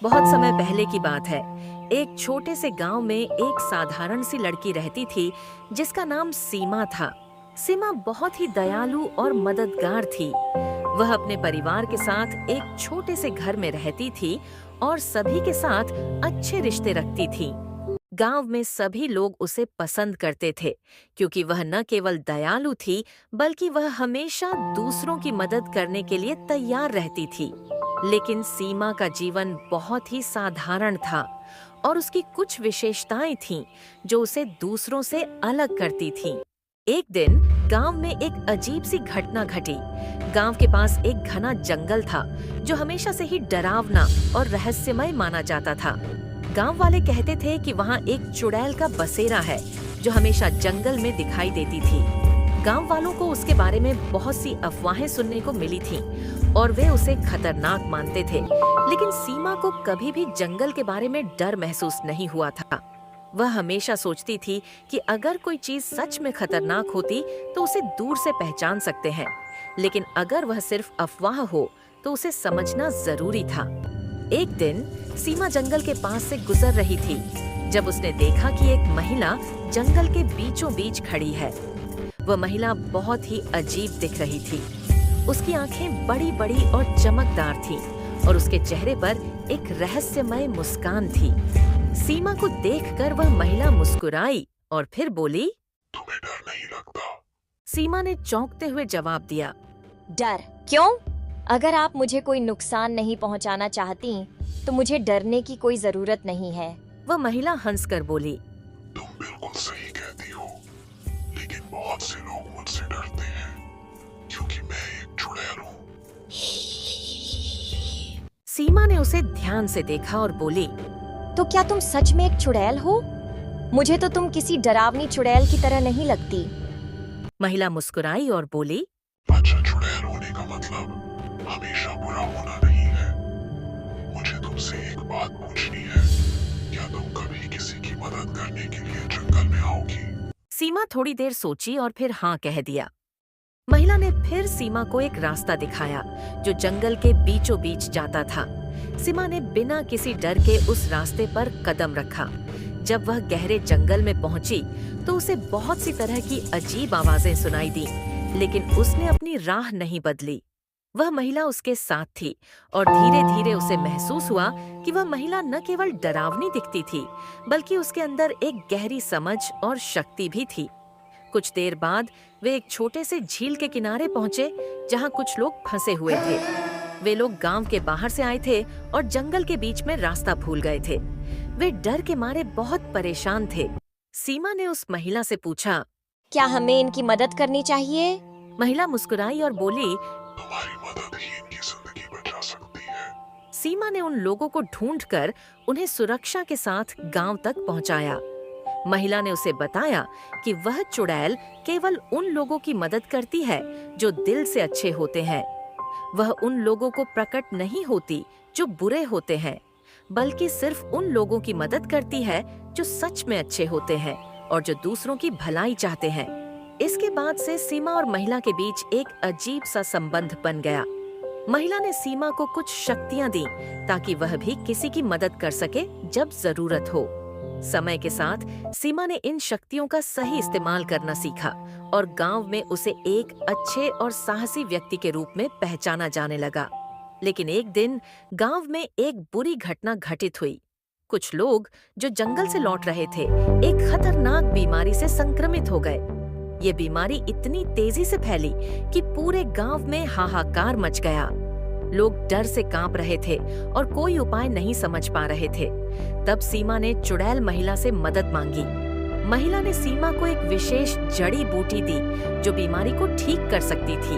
बहुत समय पहले की बात है। एक छोटे से गांव में एक साधारण सी लड़की रहती थी जिसका नाम सीमा था। सीमा बहुत ही दयालु और मददगार थी। वह अपने परिवार के साथ एक छोटे से घर में रहती थी और सभी के साथ अच्छे रिश्ते रखती थी। गांव में सभी लोग उसे पसंद करते थे क्योंकि वह न केवल दयालु थी बल्कि वह हमेशा दूसरों की मदद करने के लिए तैयार रहती थी। लेकिन सीमा का जीवन बहुत ही साधारण था और उसकी कुछ विशेषताएं थीं जो उसे दूसरों से अलग करती थीं। एक दिन गांव में एक अजीब सी घटना घटी। गांव के पास एक घना जंगल था जो हमेशा से ही डरावना और रहस्यमय माना जाता था। गांव वाले कहते थे कि वहां एक चुड़ैल का बसेरा है जो हमेशा जंगल में दिखाई देती थी। गांव वालों को उसके बारे में बहुत सी अफवाहें सुनने को मिली थीं और वे उसे खतरनाक मानते थे। लेकिन सीमा को कभी भी जंगल के बारे में डर महसूस नहीं हुआ था। वह हमेशा सोचती थी कि अगर कोई चीज सच में खतरनाक होती तो उसे दूर से पहचान सकते हैं, लेकिन अगर वह सिर्फ अफवाह हो तो उसे समझना जरूरी था। एक दिन सीमा जंगल के पास से गुजर रही थी जब उसने देखा कि एक महिला जंगल के बीचों बीच खड़ी है। वह महिला बहुत ही अजीब दिख रही थी। उसकी आंखें बड़ी बड़ी और चमकदार थीं और उसके चेहरे पर एक रहस्यमय मुस्कान थी। सीमा को देखकर वह महिला मुस्कुराई और फिर बोली, तुम्हें डर नहीं लगता? सीमा ने चौंकते हुए जवाब दिया, डर? क्यों? अगर आप मुझे कोई नुकसान नहीं पहुंचाना चाहती तो मुझे डरने की कोई जरूरत नहीं है। वह महिला हंसकर बोली, तुम बिल्कुल सही कहती हो, लेकिन बहुत से लोग मुझसे डरते हैं क्योंकि मैं एक चुड़ैल हूँ। सीमा ने उसे ध्यान से देखा और बोली, तो क्या तुम सच में एक चुड़ैल हो? मुझे तो तुम किसी डरावनी चुड़ैल की तरह नहीं लगती। महिला मुस्कुराई और बोली, अच्छा, चुड़ैल होने का मतलब हमेशा बुरा होना नहीं है। मुझे तुमसे एक बात पूछनी है, क्या तुम कभी किसी की मदद करने के लिए जंगल में आओगी? सीमा थोड़ी देर सोची और फिर हाँ कह दिया। महिला ने फिर सीमा को एक रास्ता दिखाया जो जंगल के बीचों बीच जाता था। सीमा ने बिना किसी डर के उस रास्ते पर कदम रखा। जब वह गहरे जंगल में पहुंची तो उसे बहुत सी तरह की अजीब आवाजें सुनाई दी, लेकिन उसने अपनी राह नहीं बदली। वह महिला उसके साथ थी और धीरे धीरे उसे महसूस हुआ कि वह महिला न केवल डरावनी दिखती थी बल्कि उसके अंदर एक गहरी समझ और शक्ति भी थी। कुछ देर बाद वे एक छोटे से झील के किनारे पहुंचे जहां कुछ लोग फंसे हुए थे। वे लोग गांव के बाहर से आए थे और जंगल के बीच में रास्ता भूल गए थे। वे डर के मारे बहुत परेशान थे। सीमा ने उस महिला से पूछा, क्या हमें इनकी मदद करनी चाहिए? महिला मुस्कुराई और बोली, तुम्हारी मदद ही इनकी जिंदगी बचा सकती है। सीमा ने उन लोगों को ढूंढकर उन्हें सुरक्षा के साथ गांव तक पहुंचाया। महिला ने उसे बताया कि वह चुड़ैल केवल उन लोगों की मदद करती है जो दिल से अच्छे होते हैं। वह उन लोगों को प्रकट नहीं होती जो बुरे होते हैं, बल्कि सिर्फ उन लोगों की मदद करती है जो सच में अच्छे होते हैं और जो दूसरों की भलाई चाहते हैं। इसके बाद से सीमा और महिला के बीच एक अजीब सा संबंध बन गया। महिला ने सीमा को कुछ शक्तियां दी ताकि वह भी किसी की मदद कर सके जब जरूरत हो। समय के साथ सीमा ने इन शक्तियों का सही इस्तेमाल करना सीखा और गांव में उसे एक अच्छे और साहसी व्यक्ति के रूप में पहचाना जाने लगा। लेकिन एक दिन गांव में एक बुरी घटना घटित हुई। कुछ लोग जो जंगल से लौट रहे थे एक खतरनाक बीमारी से संक्रमित हो गए। ये बीमारी इतनी तेजी से फैली कि पूरे गांव में हाहाकार मच गया। लोग डर से कांप रहे थे और कोई उपाय नहीं समझ पा रहे थे। तब सीमा ने चुड़ैल महिला से मदद मांगी। महिला ने सीमा को एक विशेष जड़ी बूटी दी जो बीमारी को ठीक कर सकती थी,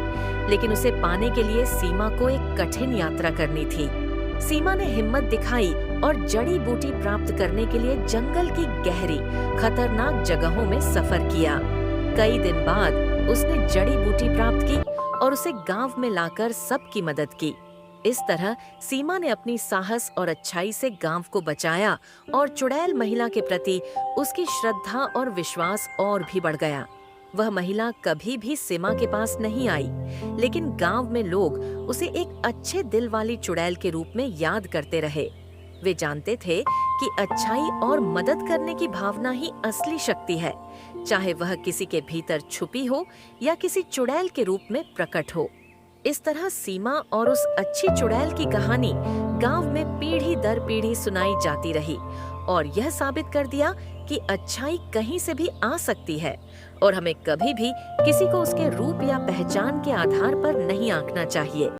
लेकिन उसे पाने के लिए सीमा को एक कठिन यात्रा करनी थी। सीमा ने हिम्मत दिखाई और जड़ी बूटी प्राप्त करने के लिए जंगल की गहरी खतरनाक जगहों में सफर किया। कई दिन बाद उसने जड़ी बूटी प्राप्त की और उसे गांव में लाकर सबकी मदद की। इस तरह सीमा ने अपनी साहस और अच्छाई से गांव को बचाया और चुड़ैल महिला के प्रति उसकी श्रद्धा और विश्वास और भी बढ़ गया। वह महिला कभी भी सीमा के पास नहीं आई, लेकिन गांव में लोग उसे एक अच्छे दिल वाली चुड़ैल के रूप में याद करते रहे। वे जानते थे कि अच्छाई और मदद करने की भावना ही असली शक्ति है, चाहे वह किसी के भीतर छुपी हो या किसी चुड़ैल के रूप में प्रकट हो। इस तरह सीमा और उस अच्छी चुड़ैल की कहानी गांव में पीढ़ी दर पीढ़ी सुनाई जाती रही और यह साबित कर दिया कि अच्छाई कहीं से भी आ सकती है और हमें कभी भी किसी को उसके रूप या पहचान के आधार पर नहीं आंकना चाहिए।